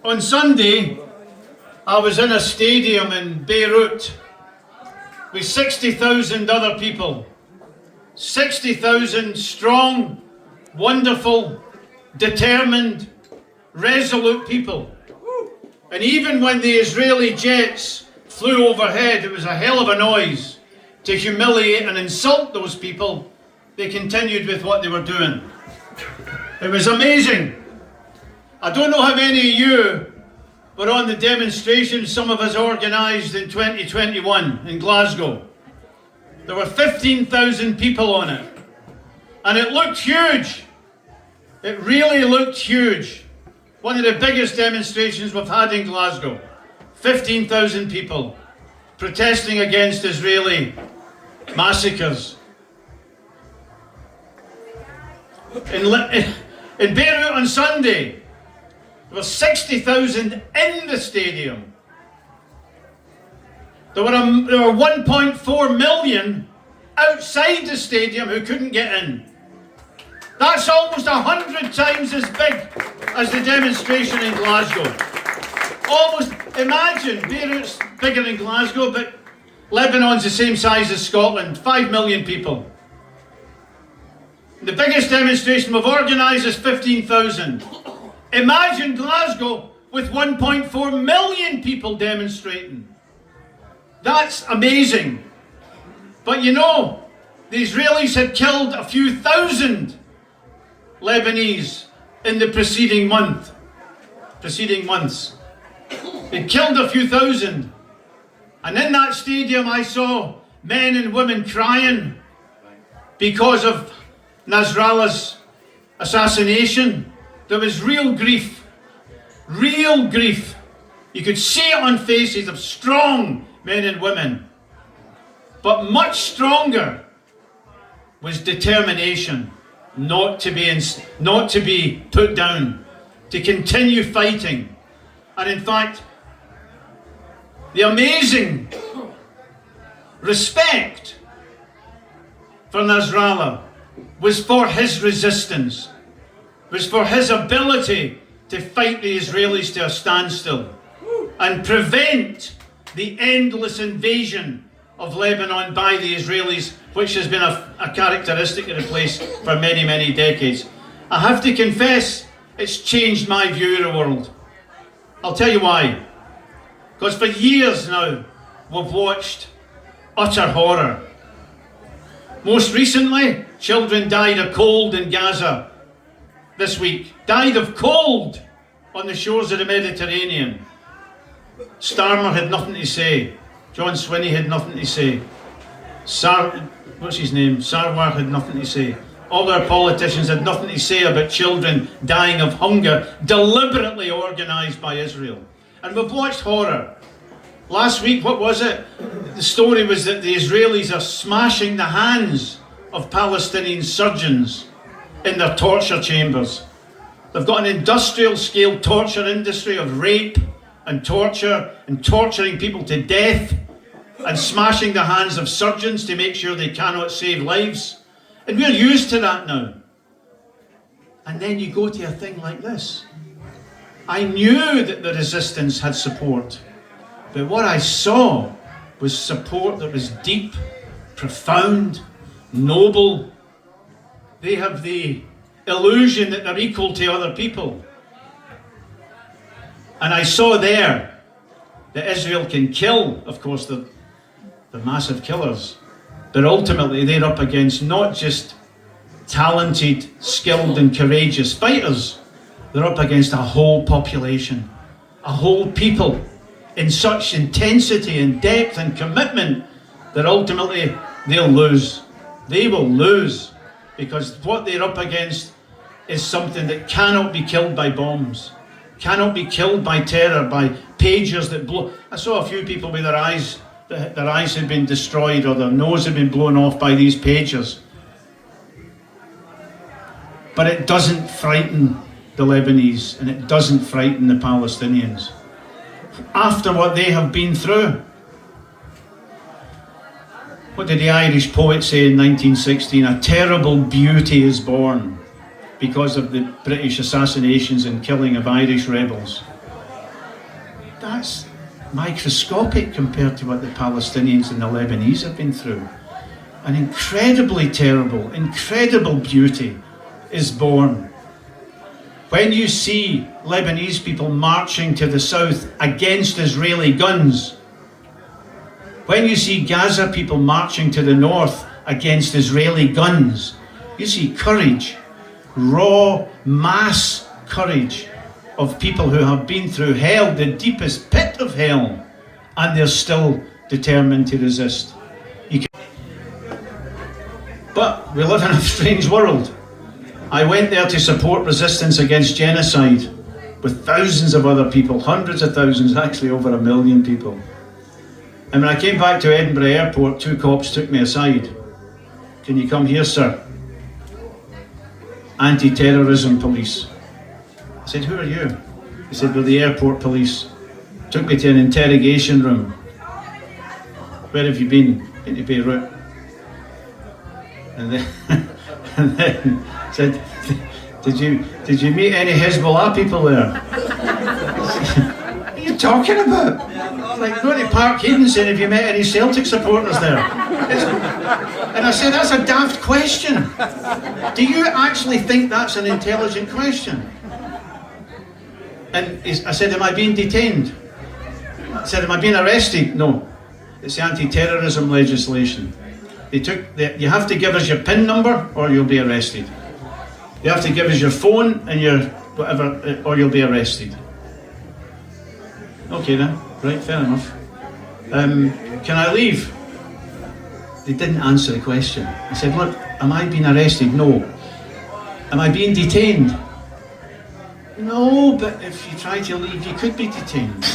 On Sunday, I was in a stadium in Beirut with 60,000 other people. 60,000 strong, wonderful, determined, resolute people. And even when the Israeli jets flew overhead, it was a hell of a noise to humiliate and insult those people. They continued with what they were doing. It was amazing. I don't know how many of you were on the demonstration some of us organised in 2021 in Glasgow. There were 15,000 people on it. And it looked huge. It really looked huge. One of the biggest demonstrations we've had in Glasgow. 15,000 people protesting against Israeli massacres. In Beirut on Sunday, there were 60,000 in the stadium. There were 1.4 million outside the stadium who couldn't get in. That's almost 100 times as big as the demonstration in Glasgow. Almost, imagine, Beirut's bigger than Glasgow, but Lebanon's the same size as Scotland, 5 million people. The biggest demonstration we've organised is 15,000. Imagine Glasgow with 1.4 million people demonstrating. That's amazing. But you know, the Israelis had killed a few thousand Lebanese in the preceding months. They killed a few thousand. And in that stadium I saw men and women crying because of Nasrallah's assassination. There was real grief. Real grief. You could see it on faces of strong men and women. But much stronger was determination not to be put down, to continue fighting. And in fact, the amazing respect for Nasrallah was for his resistance, was for his ability to fight the Israelis to a standstill and prevent the endless invasion of Lebanon by the Israelis, which has been a characteristic of the place for many, many decades. I have to confess, it's changed my view of the world. I'll tell you why. Because for years now, we've watched utter horror. Most recently, children died of cold in Gaza this week. Died of cold on the shores of the Mediterranean. Starmer had nothing to say. John Swinney had nothing to say. Sarwar had nothing to say. All our politicians had nothing to say about children dying of hunger, deliberately organised by Israel. And we've watched horror. Last week, what was it? The story was that the Israelis are smashing the hands of Palestinian surgeons in their torture chambers. They've got an industrial scale torture industry of rape and torture and torturing people to death and smashing the hands of surgeons to make sure they cannot save lives. And we're used to that now. And then you go to a thing like this. I knew that the resistance had support, but what I saw was support that was deep, profound, noble. They have the illusion that they're equal to other people. And I saw there that Israel can kill, of course, the massive killers, but ultimately they're up against not just talented, skilled and courageous fighters, they're up against a whole population, a whole people in such intensity and depth and commitment that ultimately they'll lose. They will lose, because what they're up against is something that cannot be killed by bombs, cannot be killed by terror, by pagers that blow. I saw a few people with their eyes had been destroyed or their nose had been blown off by these pagers. But it doesn't frighten the Lebanese and it doesn't frighten the Palestinians. After what they have been through. What did the Irish poet say in 1916? A terrible beauty is born because of the British assassinations and killing of Irish rebels. that's microscopic compared to what the Palestinians and the Lebanese have been through. An incredibly terrible, incredible beauty is born when you see Lebanese people marching to the south against Israeli guns. When you see Gaza people marching to the north against Israeli guns, you see courage, raw mass courage of people who have been through hell, the deepest pit of hell, and they're still determined to resist. But we live in a strange world. I went there to support resistance against genocide with thousands of other people, hundreds of thousands, actually over 1 million people. And when I came back to Edinburgh Airport, 2 cops took me aside. Can you come here, sir? Anti-terrorism police. I said, who are you? He said, we're the airport police. Took me to an interrogation room. Where have you been? Been to Beirut. And then said, did you meet any Hezbollah people there? What are you talking about? Like going to Park Hayden saying, have you met any Celtic supporters there? And I said, that's a daft question. Do you actually think that's an intelligent question? And I said, am I being detained? I said, am I being arrested? No. It's the anti-terrorism legislation. You have to give us your PIN number or you'll be arrested. You have to give us your phone and your whatever, or you'll be arrested. Okay then, right, fair enough. Can I leave? They didn't answer the question. I said, look, am I being arrested? No. Am I being detained? No, but if you try to leave, you could be detained.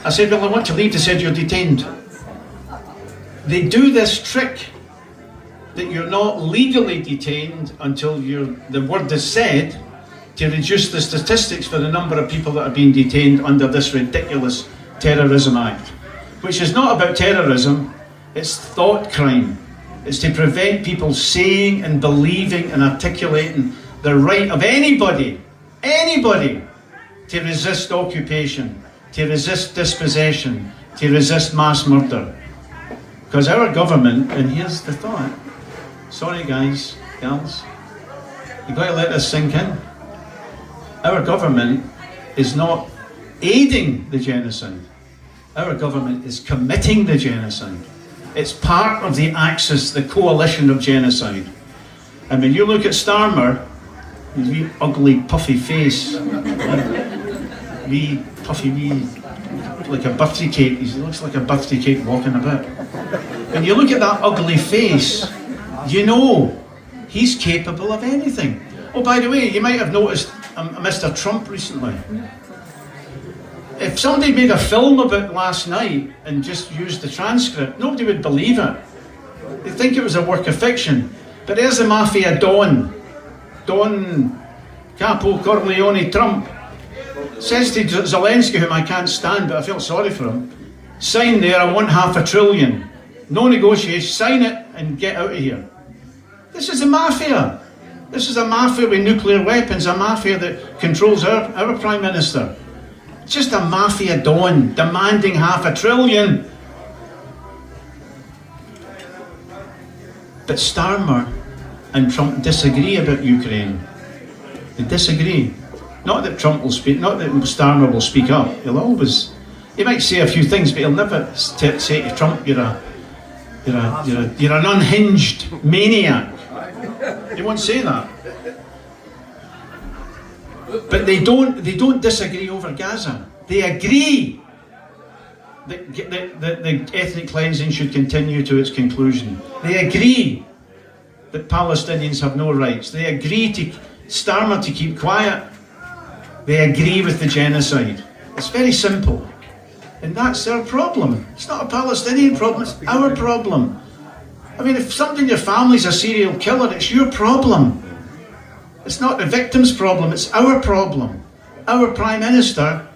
I said, well, I want to leave. They said, you're detained. They do this trick that you're not legally detained until the word is said, to reduce the statistics for the number of people that are being detained under this ridiculous Terrorism Act, which is not about terrorism, it's thought crime. It's to prevent people saying and believing and articulating the right of anybody, to resist occupation, to resist dispossession, to resist mass murder. Because our government, and here's the thought, sorry guys, gals, you've got to let this sink in. Our government is not aiding the genocide. Our government is committing the genocide. It's part of the axis, the coalition of genocide. And when you look at Starmer, his wee ugly puffy face, wee like a birthday cake, he looks like a birthday cake walking about. When you look at that ugly face, you know he's capable of anything. Oh, by the way, you might have noticed Mr. Trump recently. If somebody made a film about last night and just used the transcript, nobody would believe it. They'd think it was a work of fiction. But there's the mafia Don Capo Corleone Trump. Says to Zelensky, whom I can't stand, but I feel sorry for him, sign there, I want $500 billion. No negotiation, sign it and get out of here. This is a mafia. This is a mafia with nuclear weapons, a mafia that controls our Prime Minister. Just a mafia Don demanding $500 billion. But Starmer and Trump disagree about Ukraine. They disagree. Not that Trump will speak, not that Starmer will speak up. He might say a few things, but he'll never say to Trump, you're an unhinged maniac. He won't say that. But they don't disagree over Gaza. They agree that the ethnic cleansing should continue to its conclusion. They agree that Palestinians have no rights. They agree to Starmer to keep quiet. They agree with the genocide. It's very simple. And that's their problem. It's not a Palestinian problem, it's our problem. I mean, if somebody in your family's a serial killer, it's your problem. It's not the victim's problem, it's our problem. Our Prime Minister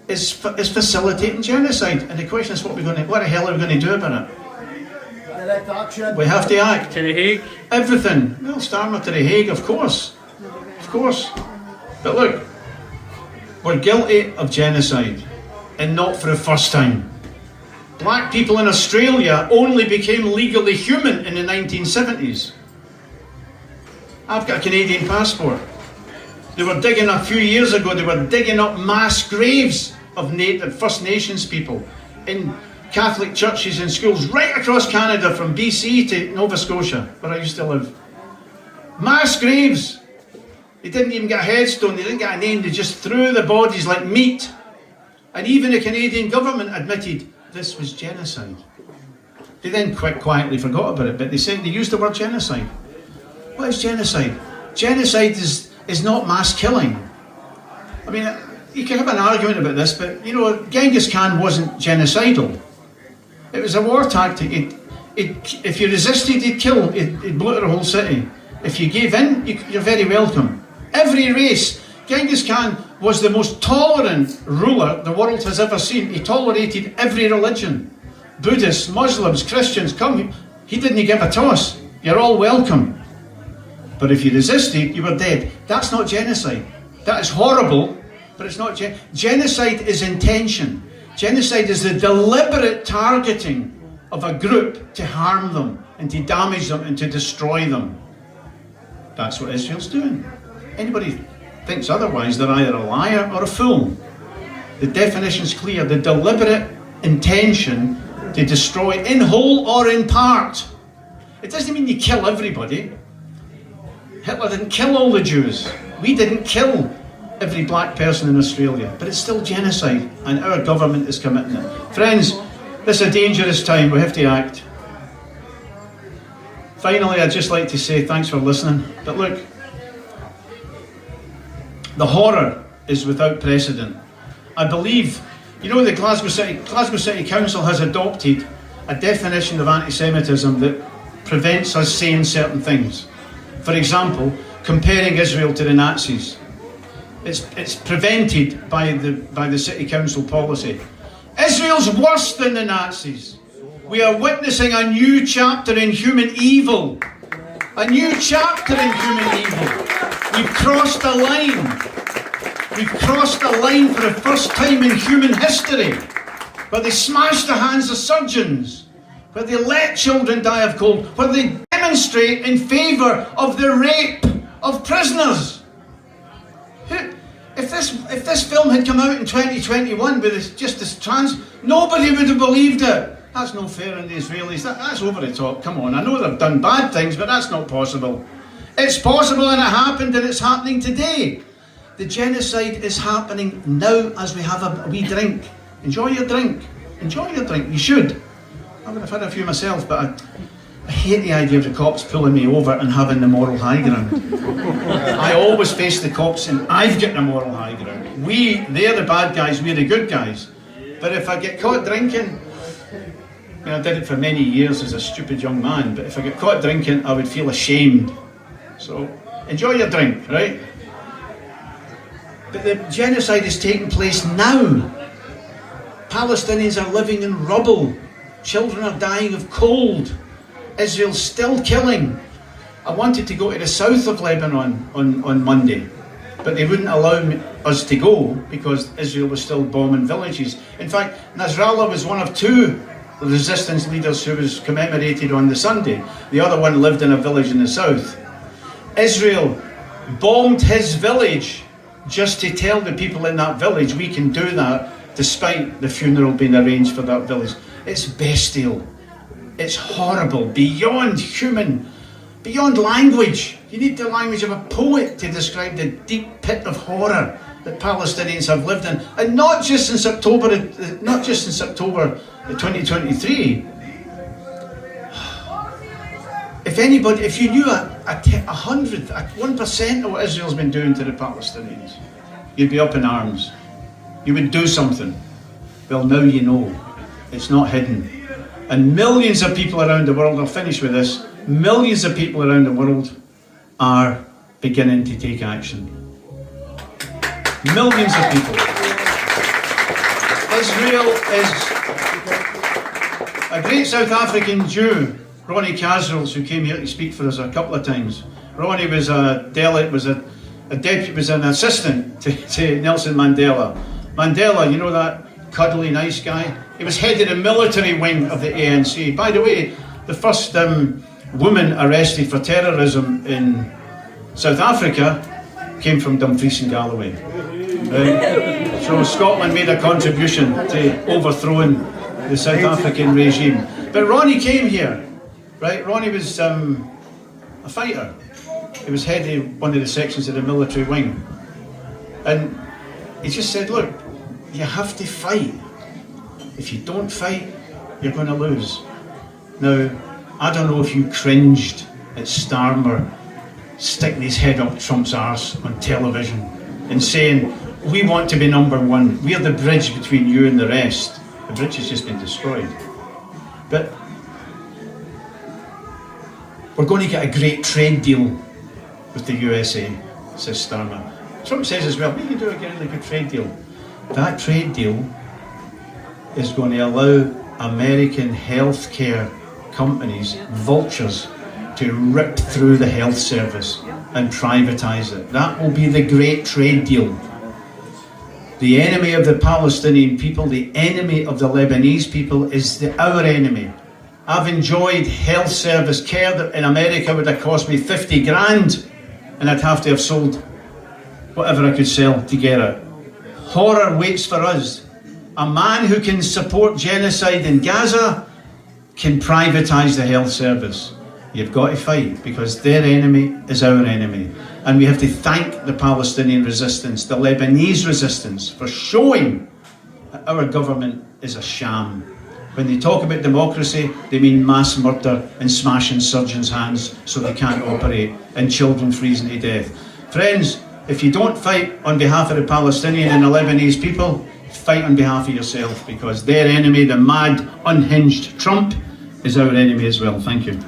is facilitating genocide. And the question is, what the hell are we going to do about it? We have to act. To The Hague? Everything. Well, Starmer to The Hague, of course. Of course. But look, we're guilty of genocide. and not for the first time. Black people in Australia only became legally human in the 1970s. I've got a Canadian passport. They were digging, a few years ago, they were digging up mass graves of First Nations people in Catholic churches and schools right across Canada, from BC to Nova Scotia, where I used to live. Mass graves. They didn't even get a headstone, they didn't get a name, they just threw the bodies like meat. And even the Canadian government admitted this was genocide. They then quietly forgot about it, but they used the word genocide. What is genocide? Genocide is not mass killing. I mean, you can have an argument about this, but you know, Genghis Khan wasn't genocidal. It was a war tactic. If you resisted, he'd kill. He'd blow the whole city. If you gave in, you're very welcome. Every race. Genghis Khan was the most tolerant ruler the world has ever seen. He tolerated every religion. Buddhists, Muslims, Christians, come. He didn't give a toss. You're all welcome. But if you resisted, you were dead. That's not genocide. That is horrible, but it's not genocide is intention. Genocide is the deliberate targeting of a group to harm them and to damage them and to destroy them. That's what Israel's doing. Anybody thinks otherwise, they're either a liar or a fool. The definition's clear. The deliberate intention to destroy in whole or in part. It doesn't mean you kill everybody. Hitler didn't kill all the Jews. We didn't kill every black person in Australia, but it's still genocide, and our government is committing it. Friends, this is a dangerous time. We have to act. Finally, I'd just like to say thanks for listening. But look, the horror is without precedent. I believe, you know, the Glasgow City Council has adopted a definition of anti-Semitism that prevents us saying certain things. For example, comparing Israel to the Nazis. It's prevented by the City Council policy. Israel's worse than the Nazis. We are witnessing a new chapter in human evil. A new chapter in human evil. We've crossed a line. We've crossed a line for the first time in human history, where they smash the hands of surgeons, where they let children die of cold, where they demonstrate in favour of the rape of prisoners. If this film had come out in 2021 with just this nobody would have believed it. That's no fair on the Israelis. That's over the top. Come on, I know they've done bad things, but that's not possible. It's possible, and it happened, and it's happening today. The genocide is happening now as we have a wee drink. Enjoy your drink. Enjoy your drink. You should. I would have had a few myself, but I hate the idea of the cops pulling me over and having the moral high ground. I always face the cops and I've got the moral high ground. They're the bad guys, we're the good guys. But if I get caught drinking, I did it for many years as a stupid young man, but if I get caught drinking, I would feel ashamed. So, enjoy your drink, right? But the genocide is taking place now. Palestinians are living in rubble. Children are dying of cold. Israel's still killing. I wanted to go to the south of Lebanon on Monday, but they wouldn't allow us to go because Israel was still bombing villages. In fact, Nasrallah was one of two resistance leaders who was commemorated on the Sunday. The other one lived in a village in the south. Israel bombed his village just to tell the people in that village we can do that despite the funeral being arranged for that village. It's bestial. It's horrible, beyond human, beyond language. You need the language of a poet to describe the deep pit of horror that Palestinians have lived in, and not just since October 2023. If you knew 1% of what Israel's been doing to the Palestinians, you'd be up in arms. You would do something. Well, now you know. It's not hidden. And millions of people around the world, I'll finish with this, millions of people around the world are beginning to take action. Millions of people. Israel is a great South African Jew, Ronnie Casrels, who came here to speak for us a couple of times. Ronnie was an assistant to Nelson Mandela. Mandela, you know that cuddly, nice guy. He was head of the military wing of the ANC. By the way, the first woman arrested for terrorism in South Africa came from Dumfries and Galloway. So Scotland made a contribution to overthrowing the South African regime. But Ronnie came here, right? Ronnie was a fighter. He was head of one of the sections of the military wing. And he just said, look, you have to fight. If you don't fight, you're going to lose. Now, I don't know if you cringed at Starmer sticking his head up Trump's arse on television and saying, we want to be number one. We're the bridge between you and the rest. The bridge has just been destroyed. But we're going to get a great trade deal with the USA, says Starmer. Trump says as well, we can do a really good trade deal. That trade deal is going to allow American healthcare companies, vultures, to rip through the health service and privatise it. That will be the great trade deal. The enemy of the Palestinian people, the enemy of the Lebanese people is our enemy. I've enjoyed health service care that in America would have cost me 50 grand and I'd have to have sold whatever I could sell to get it. Horror waits for us. A man who can support genocide in Gaza can privatise the health service. You've got to fight because their enemy is our enemy. And we have to thank the Palestinian resistance, the Lebanese resistance, for showing that our government is a sham. When they talk about democracy, they mean mass murder and smashing surgeons' hands so they can't operate and children freezing to death. Friends, if you don't fight on behalf of the Palestinian and the Lebanese people, fight on behalf of yourself because their enemy, the mad, unhinged Trump, is our enemy as well. Thank you.